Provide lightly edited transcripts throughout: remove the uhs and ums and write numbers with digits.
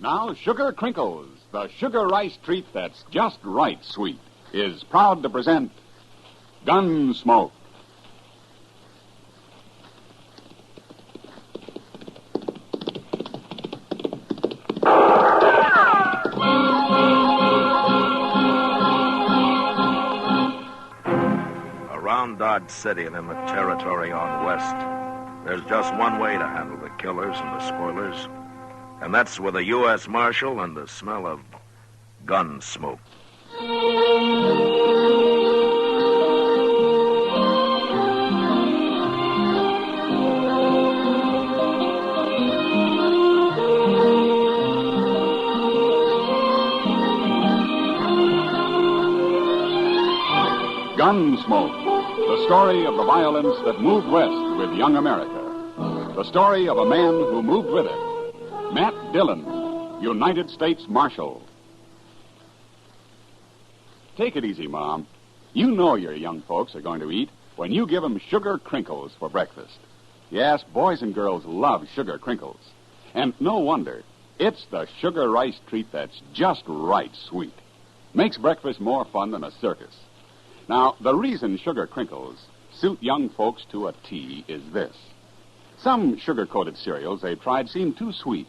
Now, Sugar Crinkles, the sugar rice treat that's just right sweet, is proud to present Gunsmoke. Around Dodge City and in the territory on west, there's just one way to handle the killers and the spoilers, and that's with a U.S. Marshal and the smell of gun smoke. Gunsmoke, the story of the violence that moved west with young America. The story of a man who moved with it. Matt Dillon, United States Marshal. Take it easy, Mom. You know your young folks are going to eat when you give them sugar crinkles for breakfast. Yes, boys and girls love sugar crinkles. And no wonder. It's the sugar rice treat that's just right sweet. Makes breakfast more fun than a circus. Now, the reason sugar crinkles suit young folks to a T is this. Some sugar-coated cereals they've tried seem too sweet.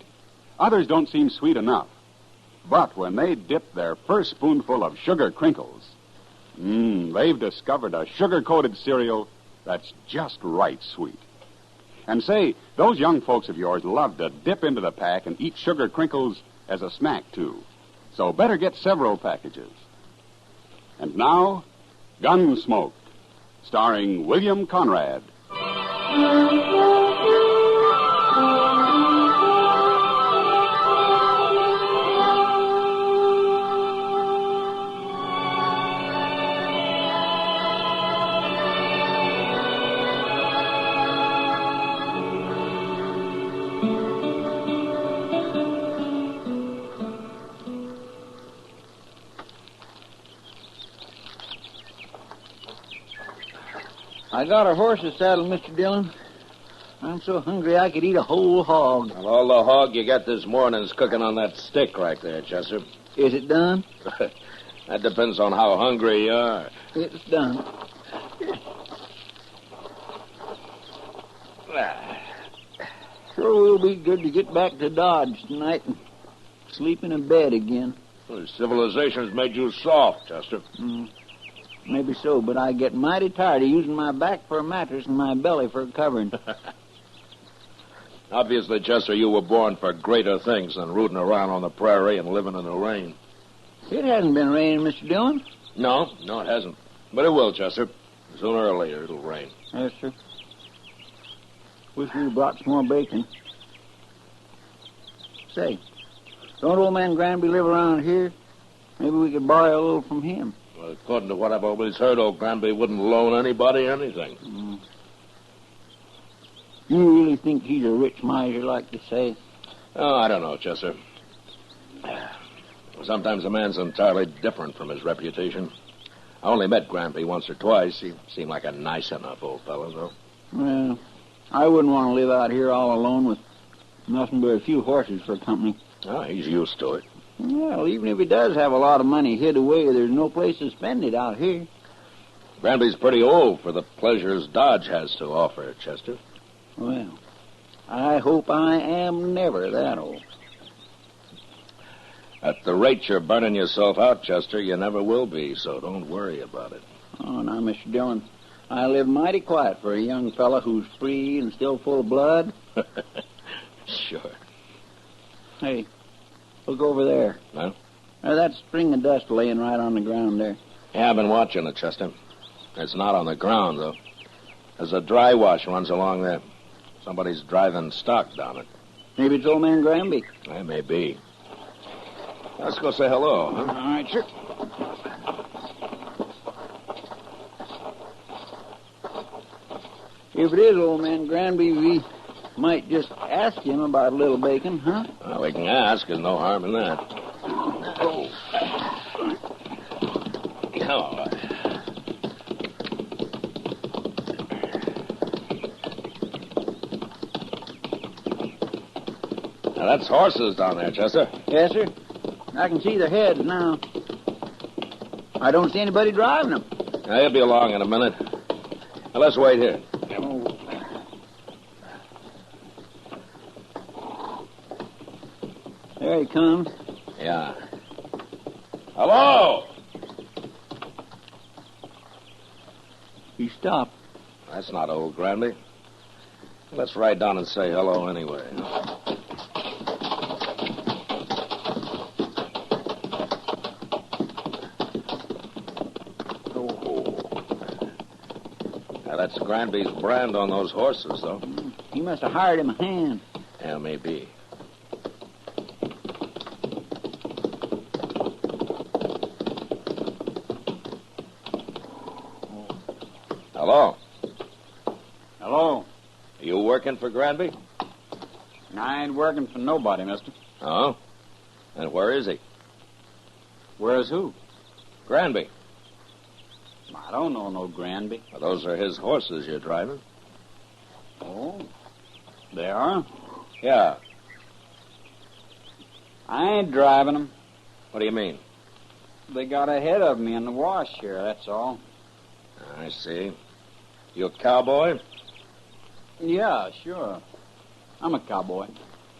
Others don't seem sweet enough. But when they dip their first spoonful of sugar crinkles, they've discovered a sugar-coated cereal that's just right sweet. And say, those young folks of yours love to dip into the pack and eat sugar crinkles as a snack, too. So better get several packages. And now, Gunsmoke, starring William Conrad. I got a horse's saddle, Mr. Dillon. I'm so hungry I could eat a whole hog. Well, all the hog you got this morning's cooking on that stick right there, Chester. Is it done? That depends on how hungry you are. It's done. Sure will be good to get back to Dodge tonight and sleep in a bed again. Well, civilization's made you soft, Chester. Maybe so, but I get mighty tired of using my back for a mattress and my belly for a covering. Obviously, Chester, you were born for greater things than rooting around on the prairie and living in the rain. It hasn't been raining, Mr. Dillon. No, it hasn't. But it will, Chester. Sooner or later, it'll rain. Yes, sir. Wish we'd brought some more bacon. Say, don't old man Granby live around here? Maybe we could borrow a little from him. Well, according to what I've always heard, old Granby wouldn't loan anybody anything. You really think he's a rich miser, like they say? Oh, I don't know, Chester. Sometimes a man's entirely different from his reputation. I only met Granby once or twice. He seemed like a nice enough old fellow, though. Well, I wouldn't want to live out here all alone with nothing but a few horses for company. Oh, he's used to it. Well, even if he does have a lot of money hid away, there's no place to spend it out here. Granby's pretty old for the pleasures Dodge has to offer, Chester. Well, I hope I am never that old. At the rate you're burning yourself out, Chester, you never will be, so don't worry about it. Oh, now, Mr. Dillon, I live mighty quiet for a young fella who's free and still full of blood. Sure. Hey, look over there. Huh? There's that string of dust laying right on the ground there. Yeah, I've been watching it, Chester. It's not on the ground, though. There's a dry wash runs along there. Somebody's driving stock down it. Maybe it's old man Granby. That may be. Let's go say hello, huh? All right, sir. If it is old man Granby, we might just ask him about a little bacon, huh? Well, we can ask. There's no harm in that. Oh. Oh. Now, that's horses down there, Chester. Yes, sir. I can see their heads now. I don't see anybody driving them. Now, he'll be along in a minute. Now, let's wait here. Oh. There he comes. Yeah. Hello! He stopped. That's not old Granby. Let's ride down and say hello anyway. Now, that's Granby's brand on those horses, though. He must have hired him a hand. Yeah, maybe. Hello. Hello. Are you working for Granby? I ain't working for nobody, mister. Oh? And where is he? Where's who? Granby. I don't know no Granby. Well, those are his horses you're driving. Oh, they are? Yeah. I ain't driving them. What do you mean? They got ahead of me in the wash here, that's all. I see. You a cowboy? Yeah, sure. I'm a cowboy.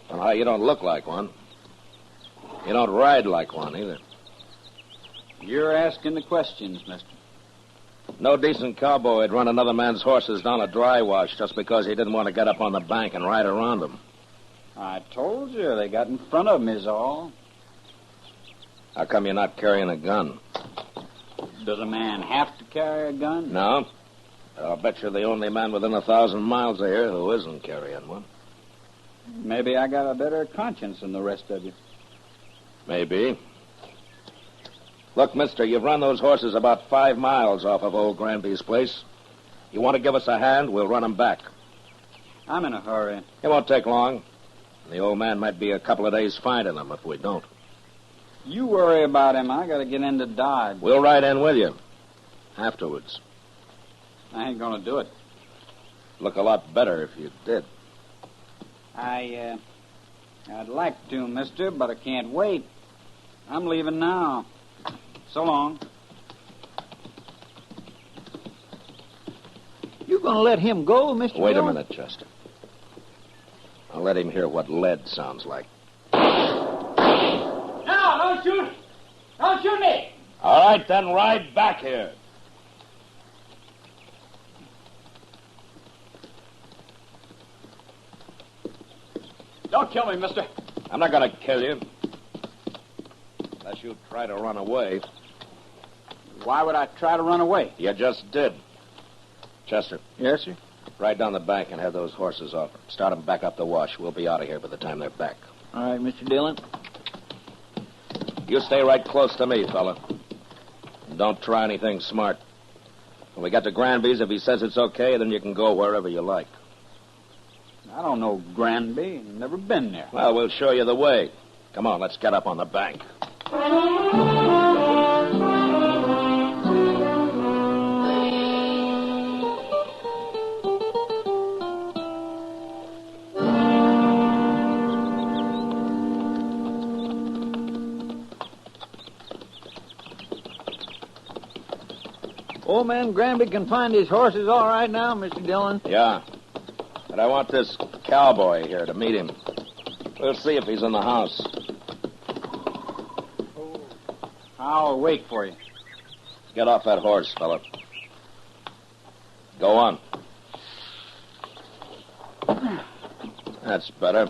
Well, you don't look like one. You don't ride like one, either. You're asking the questions, mister. No decent cowboy would run another man's horses down a dry wash just because he didn't want to get up on the bank and ride around them. I told you, they got in front of me is all. How come you're not carrying a gun? Does a man have to carry a gun? No. I'll bet you're the only man within 1,000 miles of here who isn't carrying one. Maybe I got a better conscience than the rest of you. Maybe. Look, mister, you've run those horses about 5 miles off of old Granby's place. You want to give us a hand, we'll run them back. I'm in a hurry. It won't take long. The old man might be a couple of days finding them if we don't. You worry about him. I got to get into Dodge. We'll ride in with you. Afterwards. I ain't going to do it. Look a lot better if you did. I'd like to, mister, but I can't wait. I'm leaving now. So long. You going to let him go, Mr. Wait a Bill? minute, Chester. I'll let him hear what lead sounds like. No, don't shoot. Don't shoot me. All right, then ride back here. Don't kill me, mister. I'm not going to kill you. Unless you try to run away. Why would I try to run away? You just did. Chester, Yes, sir. ride down the bank and have those horses off. Start them back up the wash. We'll be out of here by the time they're back. All right, Mr. Dillon. You stay right close to me, fella. And don't try anything smart. When we get to Granby's, if he says it's okay, then you can go wherever you like. I don't know Granby. Never been there. Well, we'll show you the way. Come on, let's get up on the bank. Old man Granby can find his horses all right now, Mr. Dillon. Yeah. But I want this cowboy here to meet him. We'll see if he's in the house. I'll wait for you. Get off that horse, fella. Go on. That's better.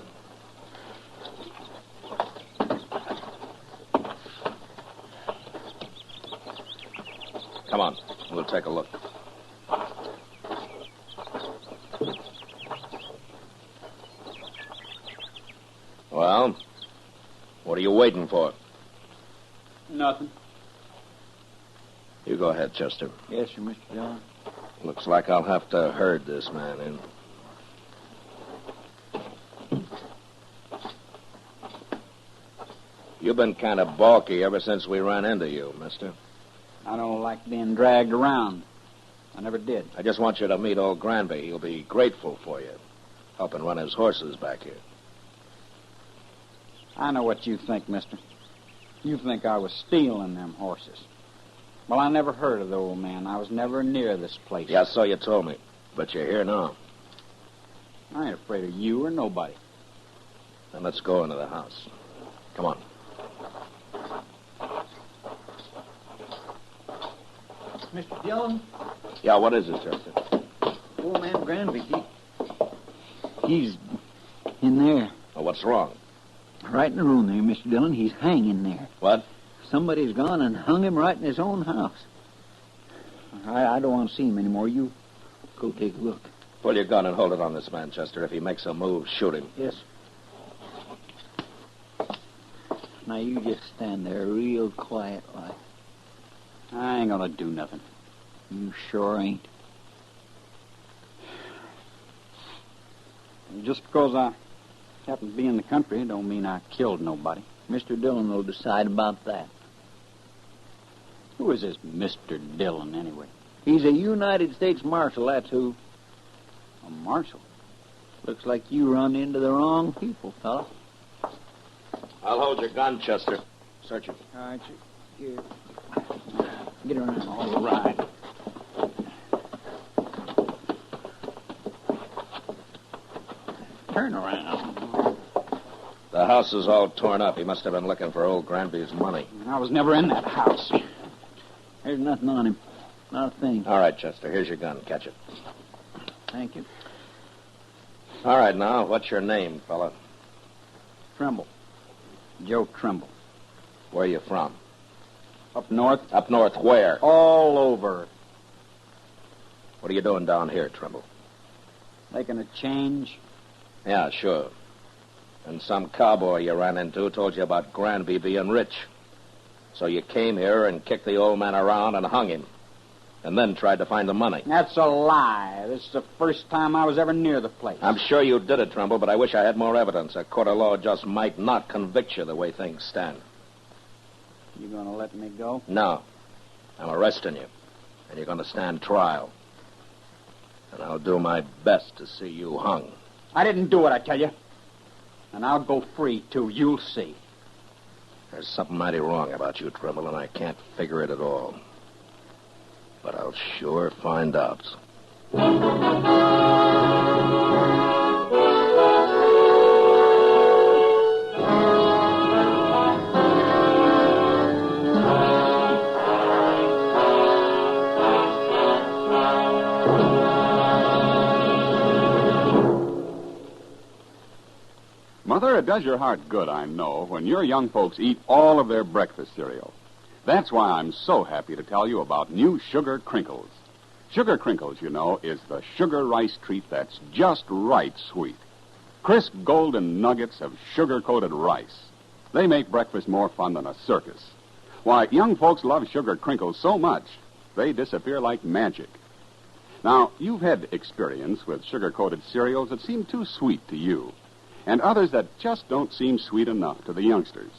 Come on. We'll take a look. Well, what are you waiting for? Nothing. You go ahead, Chester. Yes, sir, Mr. Dillon. Looks like I'll have to herd this man in. You've been kind of balky ever since we ran into you, mister. I don't like being dragged around. I never did. I just want you to meet old Granby. He'll be grateful for you, helping run his horses back here. I know what you think, mister. You think I was stealing them horses. Well, I never heard of the old man. I was never near this place. Yeah, so you told me. But you're here now. I ain't afraid of you or nobody. Then let's go into the house. Come on. Mr. Dillon, Yeah, what is it, Chester? old man Granby, he's in there. Oh, what's wrong? Right in the room there, Mr. Dillon. He's hanging there. What? Somebody's gone and hung him right in his own house. I don't want to see him anymore. You go take a look. Pull your gun and hold it on this man, Chester. If he makes a move, shoot him. Yes. Now, you just stand there real quiet like. I ain't gonna do nothing. You sure ain't. Just because I happen to be in the country don't mean I killed nobody. Mr. Dillon will decide about that. Who is this Mr. Dillon, anyway? He's a United States Marshal, that's who. A marshal? Looks like you run into the wrong people, fella. I'll hold your gun, Chester. Search it. All right, here. Get around. All right. Turn around. The house is all torn up. He must have been looking for old Granby's money. I was never in that house. There's nothing on him. Not a thing. All right, Chester. Here's your gun. Catch it. Thank you. All right, now, what's your name, fella? Trimble. Joe Trimble. Where you from? Up north? Up north where? All over. What are you doing down here, Trimble? Making a change? Yeah, sure. And some cowboy you ran into told you about Granby being rich. So you came here and kicked the old man around and hung him. And then tried to find the money. That's a lie. This is the first time I was ever near the place. I'm sure you did it, Trimble, but I wish I had more evidence. A court of law just might not convict you the way things stand. You gonna let me go? No. I'm arresting you. And you're going to stand trial. And I'll do my best to see you hung. I didn't do it, I tell you. And I'll go free, too. You'll see. There's something mighty wrong about you, Trimble, and I can't figure it at all. But I'll sure find out. Mother, it does your heart good, I know, when your young folks eat all of their breakfast cereal. That's why I'm so happy to tell you about new Sugar Crinkles. Sugar Crinkles, you know, is the sugar rice treat that's just right sweet. Crisp golden nuggets of sugar-coated rice. They make breakfast more fun than a circus. Why, young folks love Sugar Crinkles so much, they disappear like magic. Now, you've had experience with sugar-coated cereals that seem too sweet to you, and others that just don't seem sweet enough to the youngsters.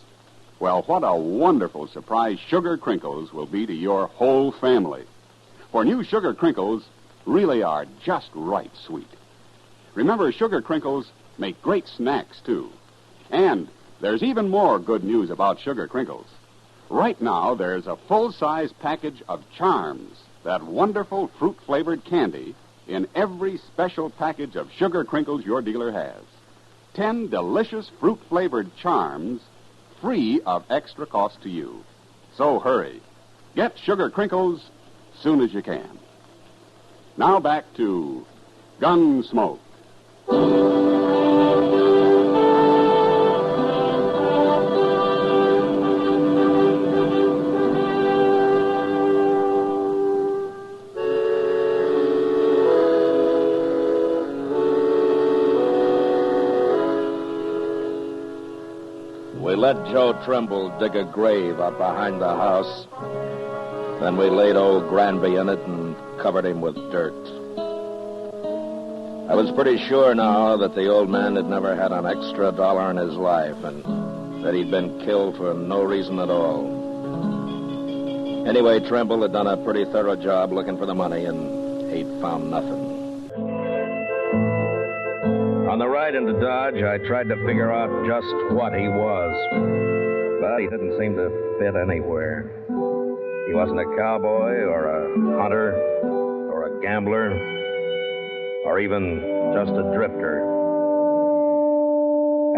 Well, what a wonderful surprise Sugar Crinkles will be to your whole family. For new Sugar Crinkles really are just right sweet. Remember, Sugar Crinkles make great snacks, too. And there's even more good news about Sugar Crinkles. Right now, there's a full-size package of Charms, that wonderful fruit-flavored candy, in every special package of Sugar Crinkles your dealer has. 10 delicious fruit-flavored Charms, free of extra cost to you. So hurry. Get Sugar Crinkles soon as you can. Now back to Gunsmoke. We let Joe Trimble dig a grave up behind the house. Then we laid old Granby in it and covered him with dirt. I was pretty sure now that the old man had never had an extra dollar in his life and that he'd been killed for no reason at all. Anyway, Trimble had done a pretty thorough job looking for the money, and he'd found nothing. On the ride into Dodge, I tried to figure out just what he was. But he didn't seem to fit anywhere. He wasn't a cowboy or a hunter or a gambler or even just a drifter.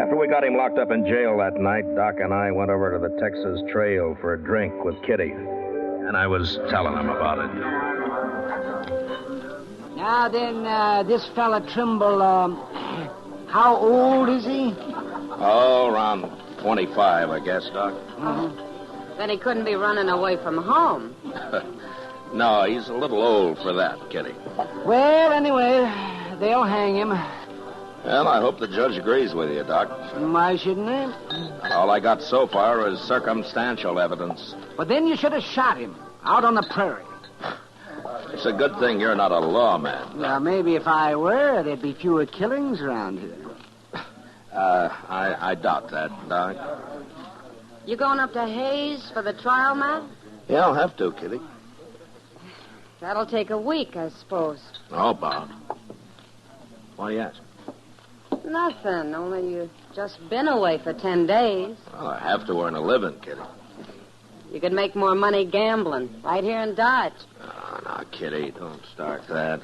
After we got him locked up in jail that night, Doc and I went over to the Texas Trail for a drink with Kitty. And I was telling him about it. Now then, this fella Trimble, how old is he? Oh, around 25, I guess, Doc. Then he couldn't be running away from home. No, he's a little old for that, Kitty. Well, anyway, they'll hang him. Well, I hope the judge agrees with you, Doc. Why shouldn't they? All I got so far is circumstantial evidence. But then you should have shot him out on the prairie. It's a good thing you're not a lawman. Well, maybe if I were, there'd be fewer killings around here. I doubt that, Doc. You going up to Hayes for the trial, Matt? Yeah, I'll have to, Kitty. That'll take a week, I suppose. Oh, Bob. Why do you ask? Nothing, only you've just been away for 10 days. Well, I have to earn a living, Kitty. You could make more money gambling right here in Dodge. Oh, now, Kitty, don't start that.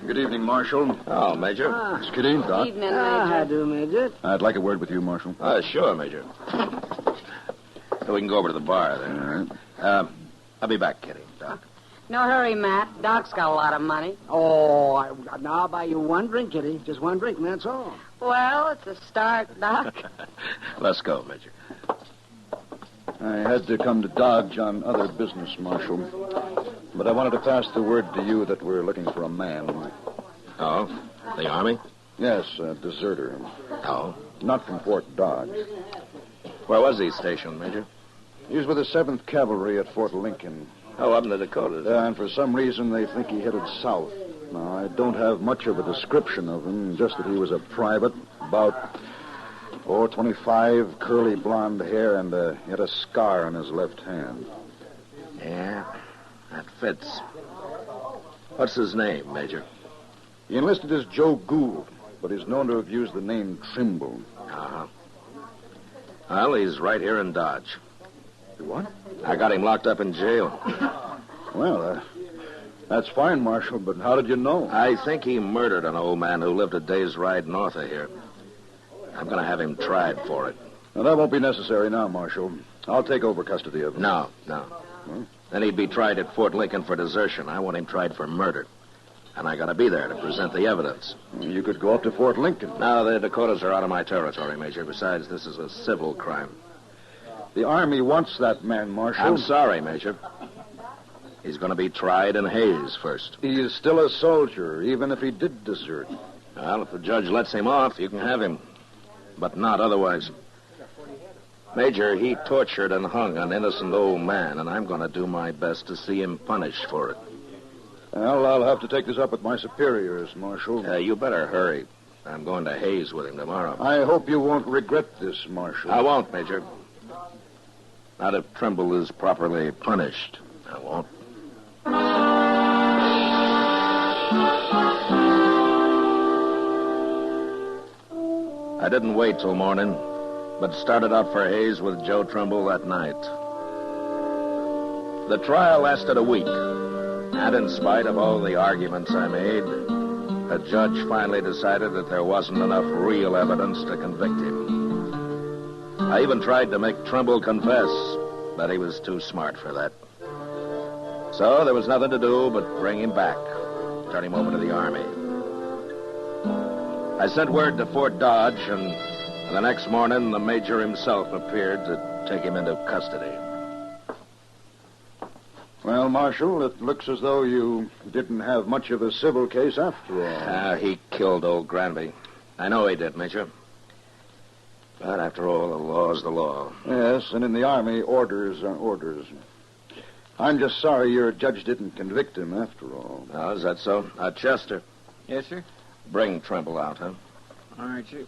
Good evening, Marshal. Oh, Major. It's Kitty, Doc. Evening, How Major. do, Major? I'd like a word with you, Marshal. Sure, Major. So we can go over to the bar then. All right. I'll be back, Kitty. Doc. No hurry, Matt. Doc's got a lot of money. Oh, now I'll buy you one drink, Kitty. Just one drink, and that's all. Well, it's a start, Doc. Let's go, Major. I had to come to Dodge on other business, Marshal. But I wanted to pass the word to you that we're looking for a man. Oh, the Army? Yes, a deserter. Oh. Not from Fort Dodge. Where was he stationed, Major? He was with the 7th Cavalry at Fort Lincoln. Oh, up in the Dakotas. And for some reason, they think he headed south. Now, I don't have much of a description of him, just that he was a private, about 25, curly blonde hair, and he had a scar on his left hand. Yeah, that fits. What's his name, Major? He enlisted as Joe Gould, but he's known to have used the name Trimble. Uh-huh. Well, he's right here in Dodge. What? I got him locked up in jail. Well, that's fine, Marshal, but how did you know? I think he murdered an old man who lived a day's ride north of here. I'm going to have him tried for it. Now, that won't be necessary now, Marshal. I'll take over custody of him. No. Huh? Then he'd be tried at Fort Lincoln for desertion. I want him tried for murder. And I got to be there to present the evidence. You could go up to Fort Lincoln. No, the Dakotas are out of my territory, Major. Besides, this is a civil crime. The Army wants that man, Marshal. I'm sorry, Major. He's going to be tried in Hayes first. He is still a soldier, even if he did desert. Well, if the judge lets him off, you can have him. But not otherwise. Major, he tortured and hung an innocent old man, and I'm going to do my best to see him punished for it. Well, I'll have to take this up with my superiors, Marshal. You better hurry. I'm going to Hayes with him tomorrow. I hope you won't regret this, Marshal. I won't, Major. Not if Trimble is properly punished. I won't. I didn't wait till morning, but started out for Hayes with Joe Trimble that night. The trial lasted a week, and in spite of all the arguments I made, a judge finally decided that there wasn't enough real evidence to convict him. I even tried to make Trimble confess, but he was too smart for that. So there was nothing to do but bring him back, turn him over to the Army. I sent word to Fort Dodge, and the next morning the Major himself appeared to take him into custody. Well, Marshal, it looks as though you didn't have much of a civil case after all. He killed old Granby. I know he did, Major. But after all, the law's the law. Yes, and in the Army, orders are orders. I'm just sorry your judge didn't convict him after all. Oh, is that so? Chester, Yes, sir? bring Trimble out, huh? All right, sir.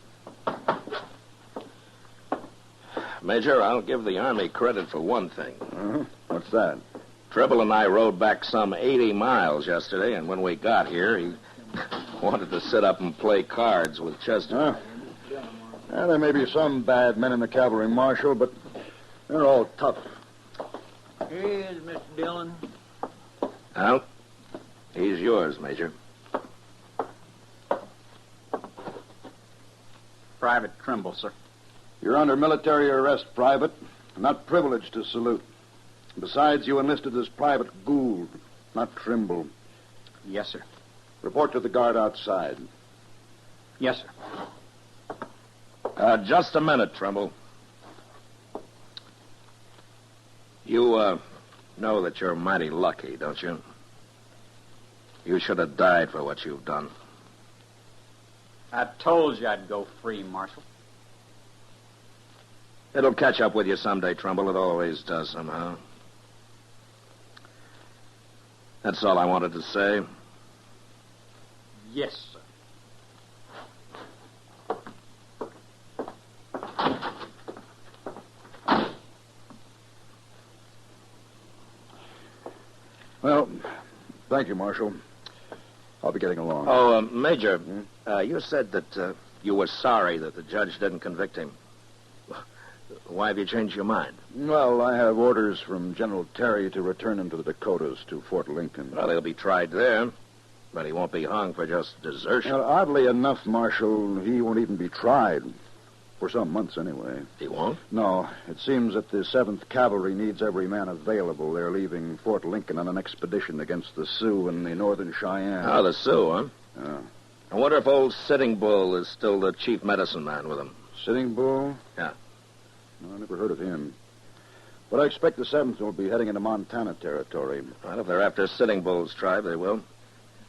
Major, I'll give the Army credit for one thing. Uh-huh. What's that? Trimble and I rode back some 80 miles yesterday, and when we got here, Wanted to sit up and play cards with Chester. There may be some bad men in the cavalry, Marshal, but they're all tough. Here he is, Mr. Dillon. Al, he's yours, Major. Private Trimble, sir. You're under military arrest, Private. Not privileged to salute. Besides, you enlisted as Private Gould, not Trimble. Yes, sir. Report to the guard outside. Yes, sir. Just a minute, Trimble. You, know that you're mighty lucky, don't you? You should have died for what you've done. I told you I'd go free, Marshal. It'll catch up with you someday, Trimble. It always does somehow. That's all I wanted to say. Yes, sir. Well, thank you, Marshal. I'll be getting along. Oh, Major, you said that you were sorry that the judge didn't convict him. Why have you changed your mind? Well, I have orders from General Terry to return him to the Dakotas, to Fort Lincoln. Well, he'll be tried there, but he won't be hung for just desertion. Well, oddly enough, Marshal, he won't even be tried. For some months, anyway. He won't? No. It seems that the 7th Cavalry needs every man available. They're leaving Fort Lincoln on an expedition against the Sioux and the Northern Cheyenne. Oh, the Sioux, huh? Yeah. I wonder if old Sitting Bull is still the chief medicine man with him. Sitting Bull? Yeah. No, I never heard of him. But I expect the 7th will be heading into Montana territory. Well, if they're after Sitting Bull's tribe, they will.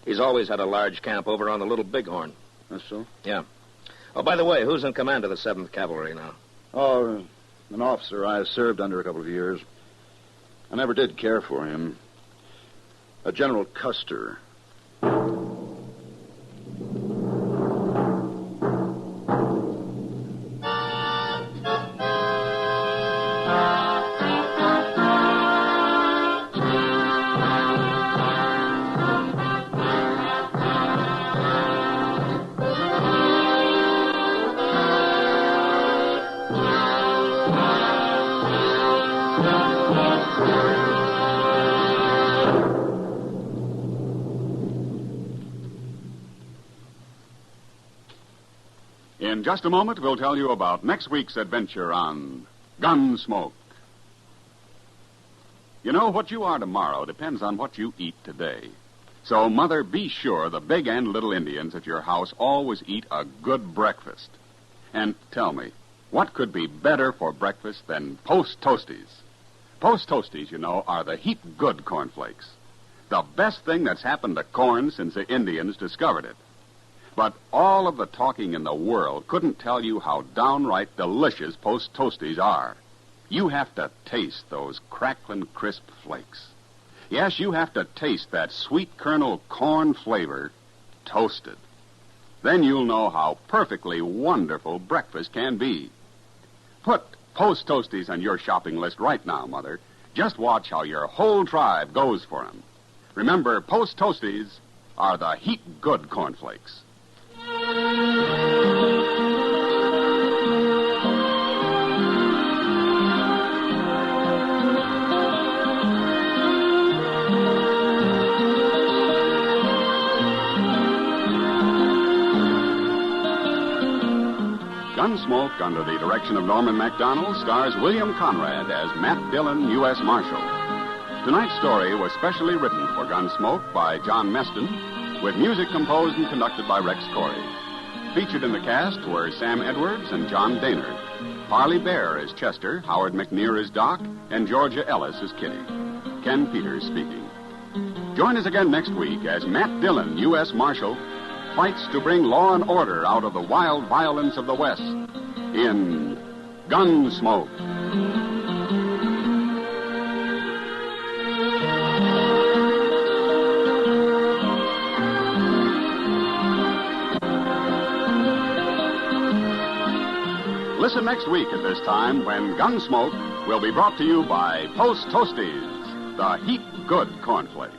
He's always had a large camp over on the Little Bighorn. That's so? Yeah. Oh, by the way, who's in command of the 7th Cavalry now? Oh, an officer I served under a couple of years. I never did care for him. A General Custer. In just a moment, we'll tell you about next week's adventure on Gunsmoke. You know, what you are tomorrow depends on what you eat today. So, Mother, be sure the big and little Indians at your house always eat a good breakfast. And tell me, what could be better for breakfast than Post Toasties? Post Toasties, you know, are the heap good cornflakes. The best thing that's happened to corn since the Indians discovered it. But all of the talking in the world couldn't tell you how downright delicious Post Toasties are. You have to taste those crackling, crisp flakes. Yes, you have to taste that sweet kernel corn flavor toasted. Then you'll know how perfectly wonderful breakfast can be. Put Post Toasties on your shopping list right now, Mother. Just watch how your whole tribe goes for them. Remember, Post Toasties are the heap good cornflakes. Gunsmoke, under the direction of Norman MacDonald, stars William Conrad as Matt Dillon, U.S. Marshal. Tonight's story was specially written for Gunsmoke by John Meston, with music composed and conducted by Rex Corey. Featured in the cast were Sam Edwards and John Daynard. Parley Bear as Chester, Howard McNear as Doc, and Georgia Ellis as Kitty. Ken Peters speaking. Join us again next week as Matt Dillon, U.S. Marshal, fights to bring law and order out of the wild violence of the West in Gunsmoke. Listen next week at this time when Gunsmoke will be brought to you by Post Toasties, the heap good cornflakes.